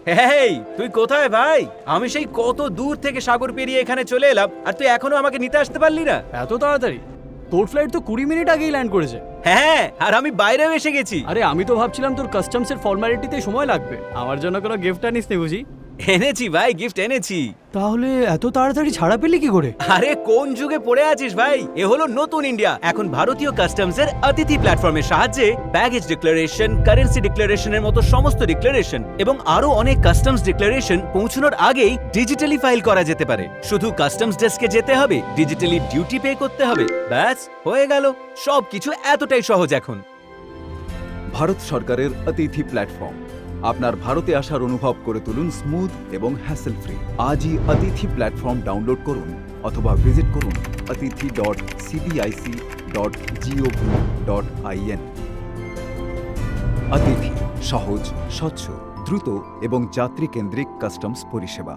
হেই, তুই কোথায় ভাই? আমি সেই কত দূর থেকে সাগর পেরিয়ে এখানে চলে এলাম, আর তুই এখনো আমাকে নিতে আসতে পারলি না? এত তাড়াতাড়ি? তোর ফ্লাইট তো 20 মিনিট আগেই ল্যান্ড করেছে। হ্যাঁ, আর আমি বাইরেও এসে গেছি। আরে আমি তো ভাবছিলাম তোর কাস্টমসের ফর্মালিটিতে সময় লাগবে। আমার জন্য কোনো গিফট আনিস নি বুঝি? এনেছি ভাই, গিফট এনেছি। তাহলে এত তাড়াতাড়ি ছাড়া পেলি কি করে? আরে কোন যুগে পড়ে আছিস ভাই? এ হলো নতুন ইন্ডিয়া। এখন ভারতীয় কাস্টমসের অতিথি প্ল্যাটফর্মের সাহায্যে ব্যাগেজ ডিক্লারেশন, কারেন্সি ডিক্লারেশনের মতো সমস্ত ডিক্লারেশন এবং আরো অনেক কাস্টমস ডিক্লারেশন পৌঁছানোর আগেই ডিজিটালি ফাইল করা যেতে পারে। শুধু কাস্টমস ডেস্কে যেতে হবে, ডিজিটালি ডিউটি পে করতে হবে, ব্যাস হয়ে গেল। সবকিছু এতটাই সহজ এখন। ভারত সরকারের অতিথি প্ল্যাটফর্ম। আপনার ভারতে আসার অনুভব করে তুলুন স্মুথ এবং হ্যাসেল ফ্রি। আজই অতিথি প্ল্যাটফর্ম ডাউনলোড করুন অথবা ভিজিট করুন atithi.cbic.gov.in। অতিথি সহজ, স্বচ্ছ, দ্রুত এবং যাত্রী কেন্দ্রিক কাস্টমস পরিষেবা।